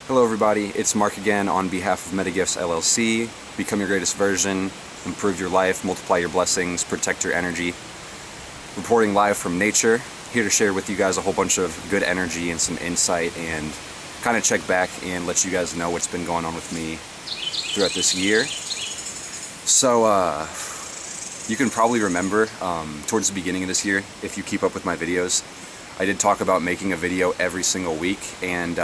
Hello everybody, it's Mark again on behalf of MetaGifts LLC. Become your greatest version, improve your life, multiply your blessings, protect your energy. Reporting live from nature, here to share with you guys a whole bunch of good energy and some insight and kind of check back and let you guys know what's been going on with me throughout this year. So, you can probably remember towards the beginning of this year, if you keep up with my videos, I did talk about making a video every single week, and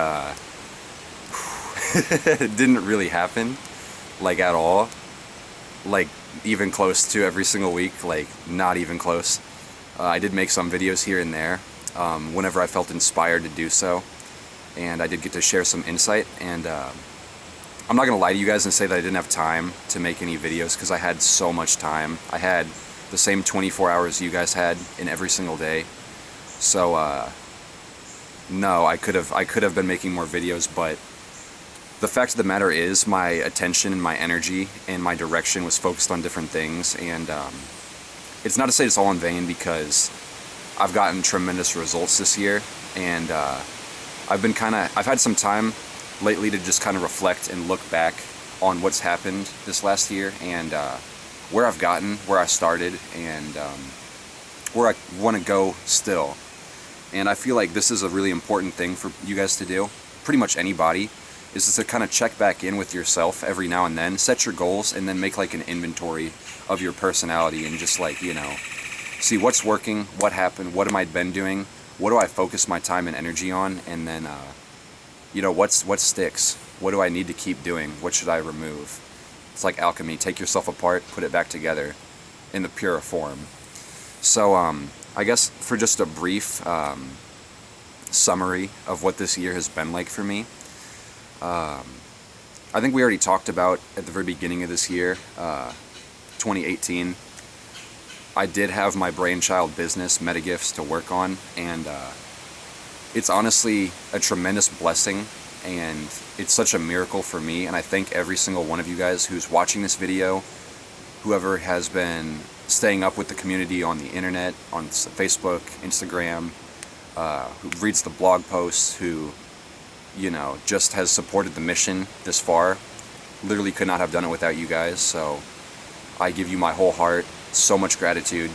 it didn't really happen, like at all, like even close to every single week, like not even close. I did make some videos here and there whenever I felt inspired to do so, and I did get to share some insight, and I'm not gonna lie to you guys and say that I didn't have time to make any videos, because I had so much time. I had the same 24 hours you guys had in every single day, so no, I could have been making more videos, but the fact of the matter is my attention and my energy and my direction was focused on different things, and it's not to say it's all in vain, because I've gotten tremendous results this year, and I've had some time lately to just kind of reflect and look back on what's happened this last year, and where I've gotten, where I started, and where I want to go still. And I feel like this is a really important thing for you guys to do, pretty much anybody, is to kind of check back in with yourself every now and then, set your goals, and then make like an inventory of your personality, and just like, you know, see what's working, what happened, what am I been doing, what do I focus my time and energy on, and then, you know, what sticks, what do I need to keep doing, what should I remove. It's like alchemy, take yourself apart, put it back together in the pure form. So, I guess for just a brief summary of what this year has been like for me, I think we already talked about at the very beginning of this year, 2018, I did have my brainchild business, MetaGifts, to work on, and it's honestly a tremendous blessing, and it's such a miracle for me, and I thank every single one of you guys who's watching this video, whoever has been staying up with the community on the internet, on Facebook, Instagram, who reads the blog posts, who, you know, just has supported the mission this far. Literally could not have done it without you guys, so I give you my whole heart, so much gratitude,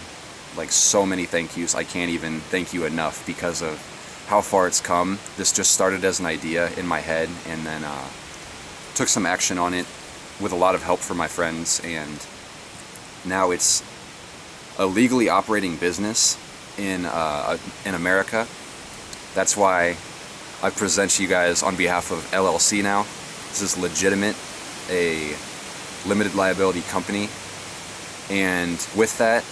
like so many thank yous. I can't even thank you enough because of how far it's come. This just started as an idea in my head, and then took some action on it with a lot of help from my friends, and now it's a legally operating business in America. That's why I present to you guys on behalf of LLC now. This is legitimate, a limited liability company, and with that,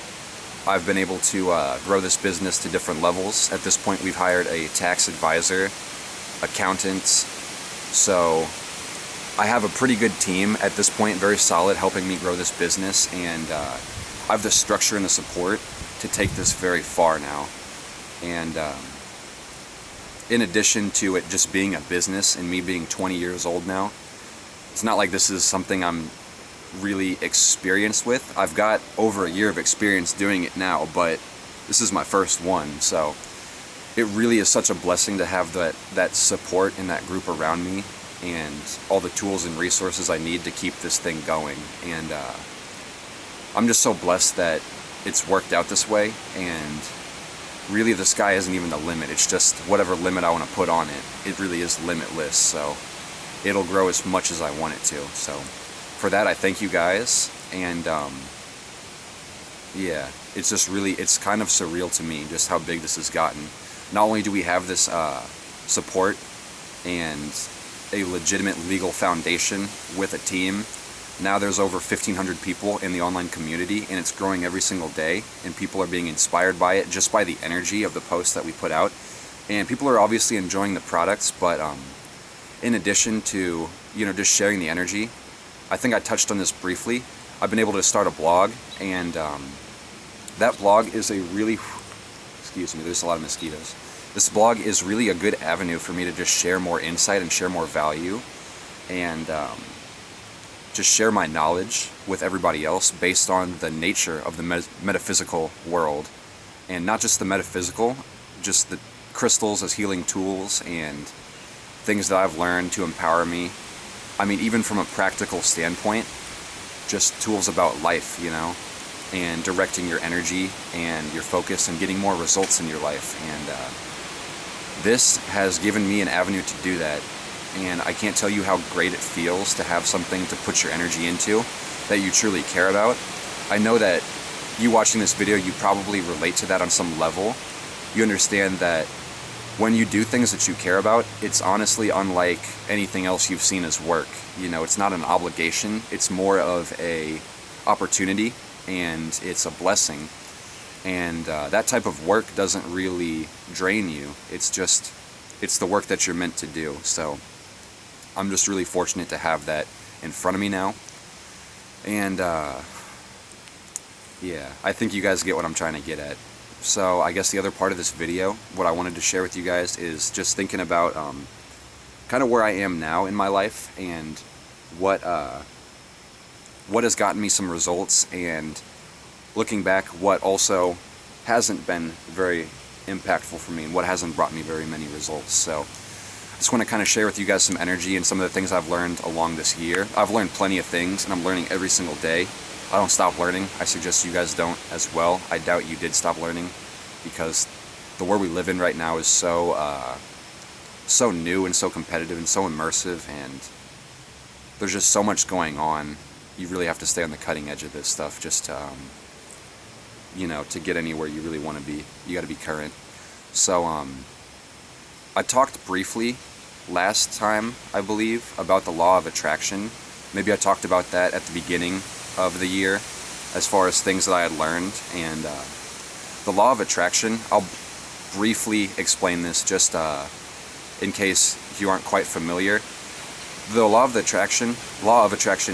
I've been able to grow this business to different levels. At this point, we've hired a tax advisor, accountants, so I have a pretty good team at this point, very solid, helping me grow this business, and I have the structure and the support to take this very far now. And in addition to it just being a business and me being 20 years old now, it's not like this is something I'm really experienced with. I've got over a year of experience doing it now, but this is my first one, so it really is such a blessing to have that support and that group around me, and all the tools and resources I need to keep this thing going. And I'm just so blessed that it's worked out this way, and really the sky isn't even the limit. It's just whatever limit I want to put on it. It really is limitless, so it'll grow as much as I want it to. So for that, I thank you guys, and yeah, it's just really, it's kind of surreal to me just how big this has gotten. Not only do we have this support and a legitimate legal foundation with a team, now there's over 1,500 people in the online community, and it's growing every single day, and people are being inspired by it just by the energy of the posts that we put out. And people are obviously enjoying the products, but in addition to, you know, just sharing the energy, I think I touched on this briefly, I've been able to start a blog, and that blog is a really, excuse me, there's a lot of mosquitoes. This blog is really a good avenue for me to just share more insight and share more value, and just share my knowledge with everybody else based on the nature of the metaphysical world. And not just the metaphysical, just the crystals as healing tools, and things that I've learned to empower me. I mean, even from a practical standpoint, just tools about life, you know, and directing your energy and your focus and getting more results in your life. And this has given me an avenue to do that. And I can't tell you how great it feels to have something to put your energy into that you truly care about. I know that you watching this video, you probably relate to that on some level. You understand that when you do things that you care about, it's honestly unlike anything else you've seen as work. You know, it's not an obligation, it's more of a opportunity, and it's a blessing. And that type of work doesn't really drain you. It's the work that you're meant to do. So I'm just really fortunate to have that in front of me now. And yeah, I think you guys get what I'm trying to get at. So I guess the other part of this video, what I wanted to share with you guys, is just thinking about kind of where I am now in my life, and what has gotten me some results, and looking back, what also hasn't been very impactful for me, and what hasn't brought me very many results. So I just want to kind of share with you guys some energy and some of the things I've learned along this year. I've learned plenty of things, and I'm learning every single day. I don't stop learning. I suggest you guys don't as well. I doubt you did stop learning, because the world we live in right now is so new and so competitive and so immersive, and there's just so much going on. You really have to stay on the cutting edge of this stuff just to, you know, to get anywhere you really want to be. You got to be current. So I talked briefly last time, I believe, about the law of attraction. Maybe I talked about that at the beginning of the year, as far as things that I had learned. And the law of attraction, I'll briefly explain this just in case you aren't quite familiar. The law of attraction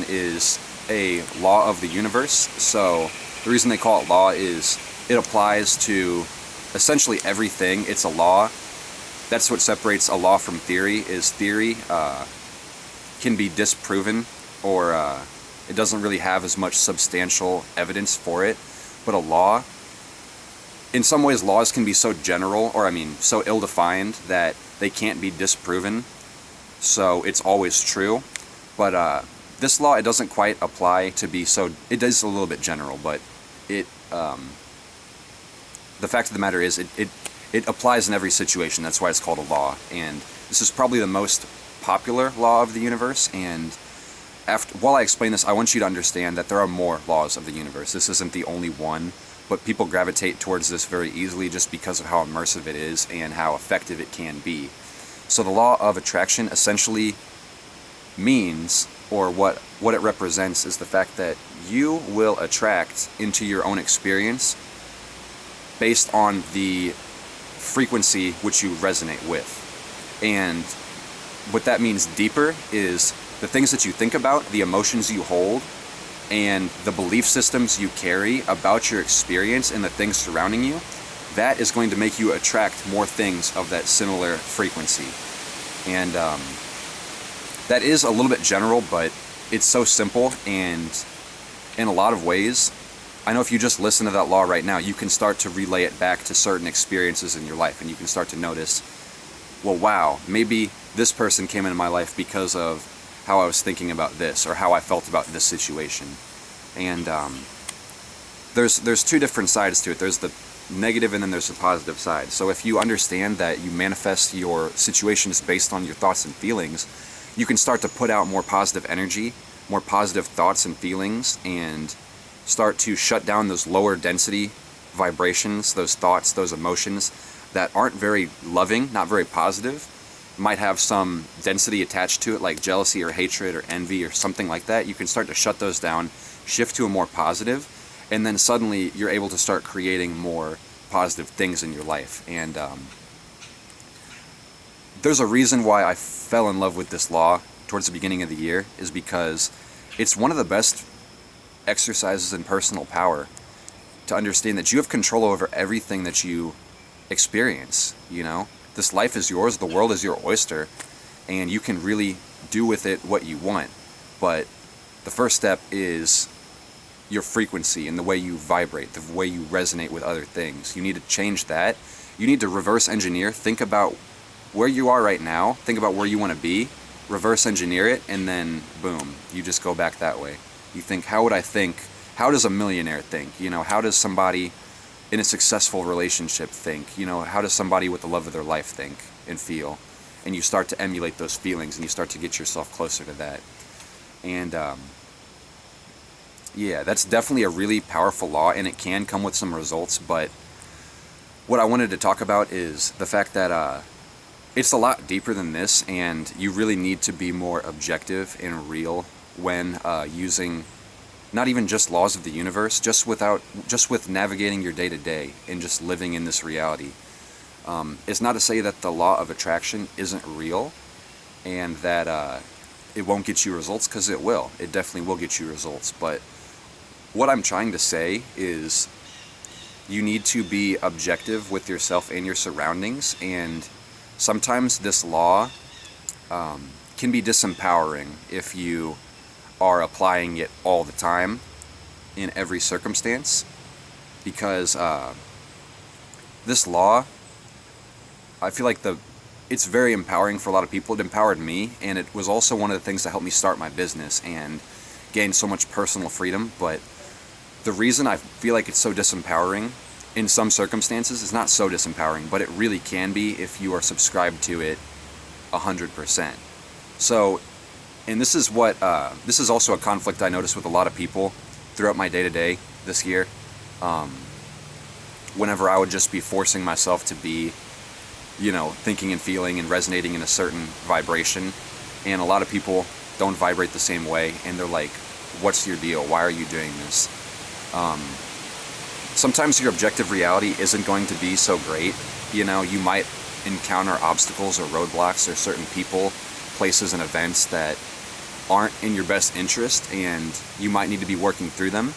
is a law of the universe. So the reason they call it law is it applies to essentially everything. It's a law. That's what separates a law from theory, is theory can be disproven, or it doesn't really have as much substantial evidence for it. But a law, in some ways, laws can be so general, or so ill-defined, that they can't be disproven. So it's always true. But this law, it doesn't quite apply to be so. It is a little bit general, but it. The fact of the matter is, it applies in every situation. That's why it's called a law. And this is probably the most popular law of the universe. And while I explain this, I want you to understand that there are more laws of the universe. This isn't the only one, but people gravitate towards this very easily just because of how immersive it is and how effective it can be. So the law of attraction essentially means, or what it represents, is the fact that you will attract into your own experience based on the frequency which you resonate with. And what that means deeper is the things that you think about, the emotions you hold, and the belief systems you carry about your experience and the things surrounding you. That is going to make you attract more things of that similar frequency. And that is a little bit general, but it's so simple, and in a lot of ways, I know if you just listen to that law right now, you can start to relay it back to certain experiences in your life, and you can start to notice, well, wow, maybe this person came into my life because of how I was thinking about this, or how I felt about this situation. And there's two different sides to it. There's the negative, and then there's the positive side. So if you understand that you manifest your situations based on your thoughts and feelings, you can start to put out more positive energy, more positive thoughts and feelings, and start to shut down those lower density vibrations, those thoughts, those emotions that aren't very loving, not very positive, might have some density attached to it, like jealousy or hatred or envy or something like that. You can start to shut those down, shift to a more positive, and then suddenly you're able to start creating more positive things in your life. And there's a reason why I fell in love with this law towards the beginning of the year, is because it's one of the best exercises in personal power, to understand that you have control over everything that you experience. You know, this life is yours, the world is your oyster, and you can really do with it what you want. But the first step is your frequency and the way you vibrate, the way you resonate with other things. You need to change that. You need to reverse engineer. Think about where you are right now, think about where you want to be, reverse engineer it, and then boom, you just go back that way. You think, how would I think? How does a millionaire think? How does somebody in a successful relationship think? How does somebody with the love of their life think and feel? And you start to emulate those feelings, and you start to get yourself closer to that. And yeah, that's definitely a really powerful law, and it can come with some results. But what I wanted to talk about is the fact that it's a lot deeper than this, and you really need to be more objective and real when using not even just laws of the universe, just with navigating your day-to-day and just living in this reality. It's not to say that the law of attraction isn't real and that it won't get you results, because it will. It definitely will get you results. But what I'm trying to say is you need to be objective with yourself and your surroundings, and sometimes this law can be disempowering if you are applying it all the time in every circumstance, because this law, I feel like it's very empowering for a lot of people. It empowered me, and it was also one of the things that helped me start my business and gain so much personal freedom. But the reason I feel like it's so disempowering in some circumstances is not so disempowering, but it really can be if you are subscribed to it 100%. So, and this is also a conflict I noticed with a lot of people throughout my day-to-day this year. Whenever I would just be forcing myself to be, thinking and feeling and resonating in a certain vibration, and a lot of people don't vibrate the same way, and they're like, what's your deal? Why are you doing this? Sometimes your objective reality isn't going to be so great. You might encounter obstacles or roadblocks or certain people, places, and events that aren't in your best interest, and you might need to be working through them.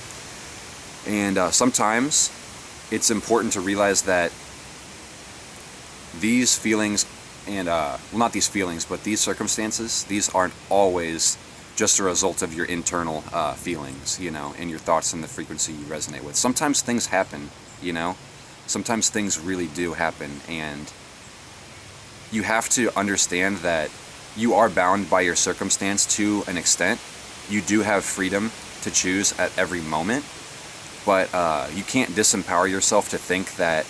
And sometimes it's important to realize that these feelings and, not these feelings, but these circumstances, these aren't always just a result of your internal feelings, and your thoughts and the frequency you resonate with. Sometimes things happen, Sometimes things really do happen, and you have to understand that you are bound by your circumstance to an extent. You do have freedom to choose at every moment, but you can't disempower yourself to think that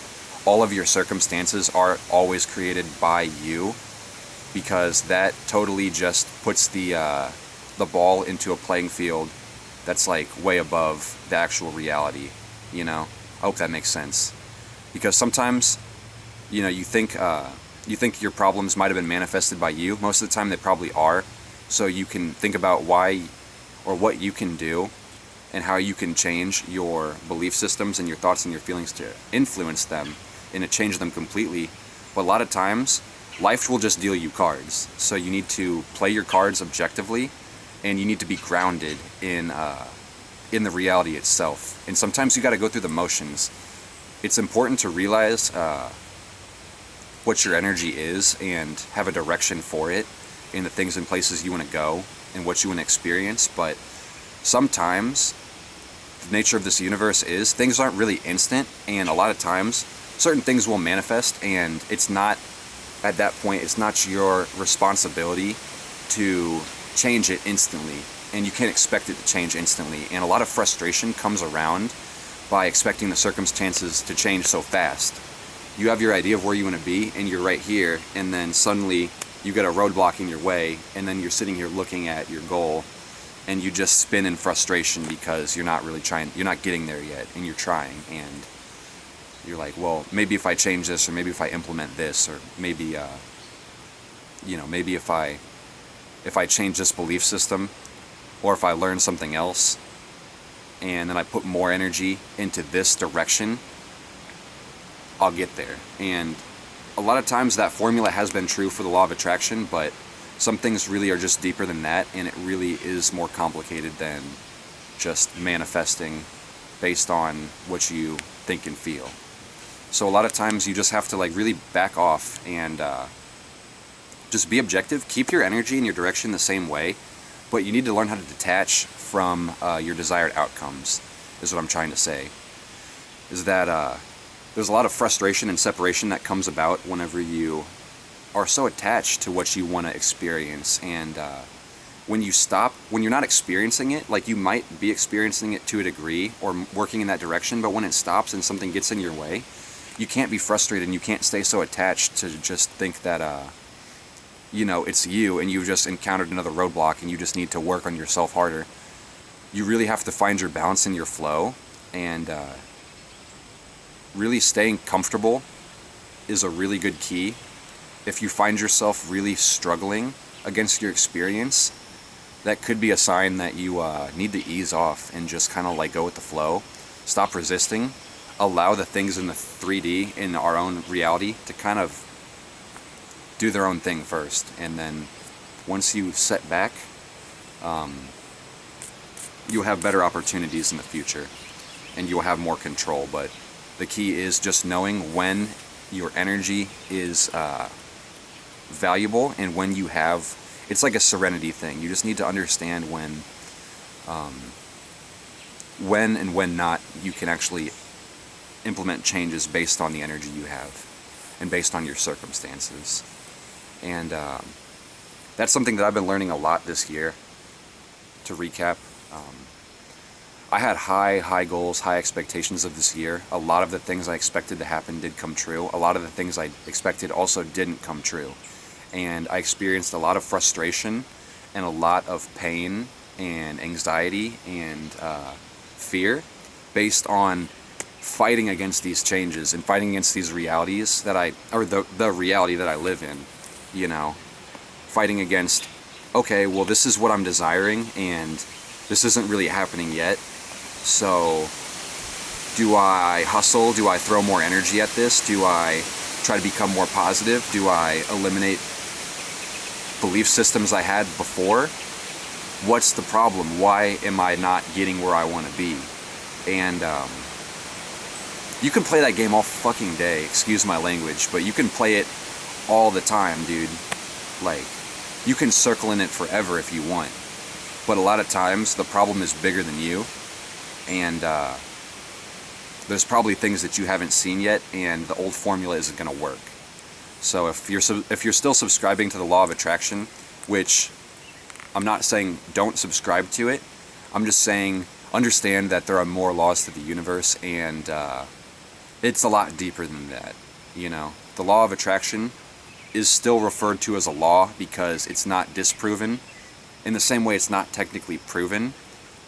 all of your circumstances are always created by you, because that totally just puts the ball into a playing field that's like way above the actual reality. I hope that makes sense, because sometimes you think your problems might have been manifested by you. Most of the time they probably are. So you can think about why or what you can do and how you can change your belief systems and your thoughts and your feelings to influence them and to change them completely. But a lot of times life will just deal you cards. So you need to play your cards objectively, and you need to be grounded in the reality itself. And sometimes you got to go through the motions. It's important to realize what your energy is and have a direction for it in the things and places you want to go and what you want to experience. But sometimes the nature of this universe is things aren't really instant, and a lot of times certain things will manifest, and it's not, at that point, it's not your responsibility to change it instantly, and you can't expect it to change instantly. And a lot of frustration comes around by expecting the circumstances to change so fast. You have your idea of where you want to be, and you're right here, and then suddenly you get a roadblock in your way, and then you're sitting here looking at your goal, and you just spin in frustration because you're not really trying, you're not getting there yet, and you're trying, and you're like, well, maybe if I change this, or maybe if I implement this, or maybe, maybe if I change this belief system, or if I learn something else, and then I put more energy into this direction, I'll get there. And a lot of times that formula has been true for the law of attraction, but some things really are just deeper than that, and it really is more complicated than just manifesting based on what you think and feel. So a lot of times you just have to really back off and just be objective. Keep your energy and your direction the same way, but you need to learn how to detach from your desired outcomes, is what I'm trying to say. Is that there's a lot of frustration and separation that comes about whenever you are so attached to what you want to experience, and when you're not experiencing it, like you might be experiencing it to a degree or working in that direction, but when it stops and something gets in your way, you can't be frustrated and you can't stay so attached to just think that, it's you and you've just encountered another roadblock and you just need to work on yourself harder. You really have to find your balance and your flow, and really staying comfortable is a really good key. If you find yourself really struggling against your experience, that could be a sign that you need to ease off and just kind of like go with the flow. Stop resisting. Allow the things in the 3D, in our own reality, to kind of do their own thing first. And then once you set back, you'll have better opportunities in the future and you'll have more control. But the key is just knowing when your energy is valuable and when you have, it's like a serenity thing. You just need to understand when and when not you can actually implement changes based on the energy you have and based on your circumstances. And that's something that I've been learning a lot this year. To recap, I had high goals, high expectations of this year. A lot of the things I expected to happen did come true. A lot of the things I expected also didn't come true. And I experienced a lot of frustration and a lot of pain and anxiety and fear based on fighting against these changes and fighting against these realities that the reality that I live in, fighting against, okay, well, this is what I'm desiring and this isn't really happening yet. So do I hustle? Do I throw more energy at this? Do I try to become more positive? Do I eliminate belief systems I had before? What's the problem? Why am I not getting where I want to be? And you can play that game all fucking day, excuse my language, but you can play it all the time, dude. Like, you can circle in it forever if you want. But a lot of times, the problem is bigger than you, and there's probably things that you haven't seen yet, and the old formula isn't going to work. So if you're still subscribing to the law of attraction, which I'm not saying don't subscribe to it, I'm just saying understand that there are more laws to the universe, and it's a lot deeper than that. The law of attraction is still referred to as a law because it's not disproven. In the same way it's not technically proven,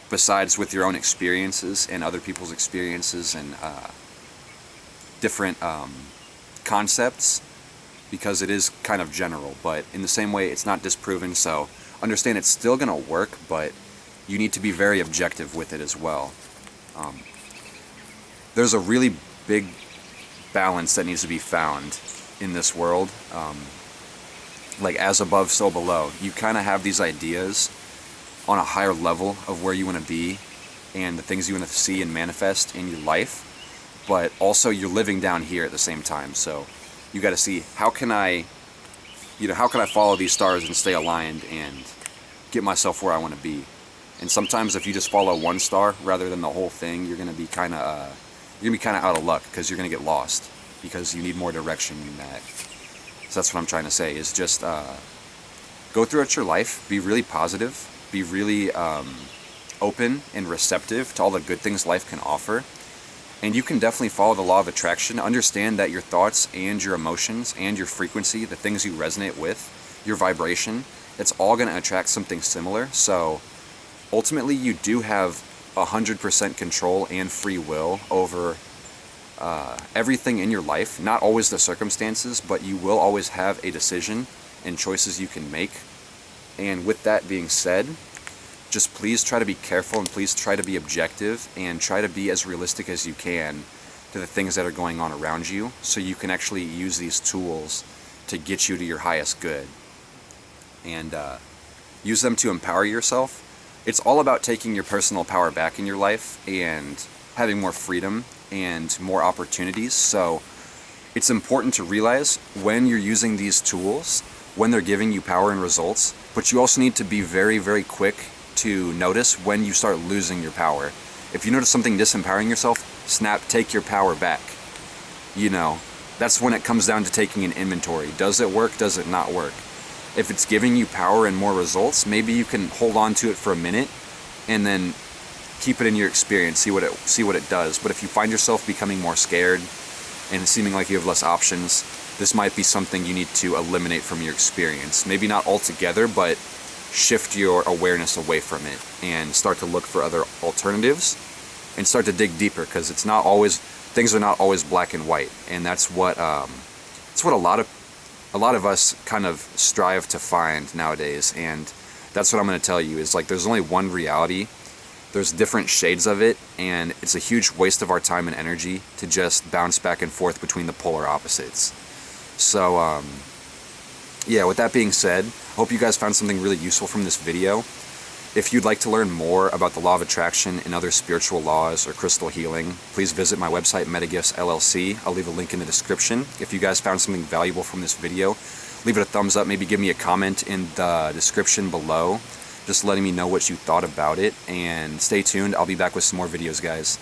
besides with your own experiences and other people's experiences and different concepts, because it is kind of general. But in the same way it's not disproven, so understand it's still going to work, but you need to be very objective with it as well. There's a really big balance that needs to be found in this world. Like as above, so below. You kind of have these ideas on a higher level of where you want to be and the things you want to see and manifest in your life, but also you're living down here at the same time. So you got to see, how can I follow these stars and stay aligned and get myself where I want to be? And sometimes if you just follow one star rather than the whole thing, you're gonna be kind of out of luck, because you're gonna get lost because you need more direction than that. So that's what I'm trying to say, is just go throughout your life, be really positive, be really open and receptive to all the good things life can offer. And you can definitely follow the law of attraction. Understand that your thoughts and your emotions and your frequency, the things you resonate with, your vibration, it's all going to attract something similar. So ultimately you do have 100% control and free will over everything in your life. Not always the circumstances, but you will always have a decision and choices you can make. And with that being said, just please try to be careful and please try to be objective and try to be as realistic as you can to the things that are going on around you, so you can actually use these tools to get you to your highest good and use them to empower yourself. It's all about taking your personal power back in your life and having more freedom and more opportunities. So it's important to realize when you're using these tools, when they're giving you power and results, but you also need to be very, very quick to notice when you start losing your power. If you notice something disempowering yourself, snap, take your power back. that's when it comes down to taking an inventory. Does it work? Does it not work? If it's giving you power and more results, maybe you can hold on to it for a minute and then keep it in your experience, see what it does. But if you find yourself becoming more scared and seeming like you have less options, this might be something you need to eliminate from your experience. Maybe not altogether, but shift your awareness away from it and start to look for other alternatives and start to dig deeper, because things are not always black and white, and that's what a lot of us kind of strive to find nowadays. And that's what I'm going to tell you is, like, there's only one reality. There's different shades of it, and it's a huge waste of our time and energy to just bounce back and forth between the polar opposites. So yeah, with that being said, hope you guys found something really useful from this video. If you'd like to learn more about the law of attraction and other spiritual laws or crystal healing, please visit my website, Metagifts LLC. I'll leave a link in the description. If you guys found something valuable from this video, leave it a thumbs up. Maybe give me a comment in the description below, just letting me know what you thought about it. And stay tuned. I'll be back with some more videos, guys.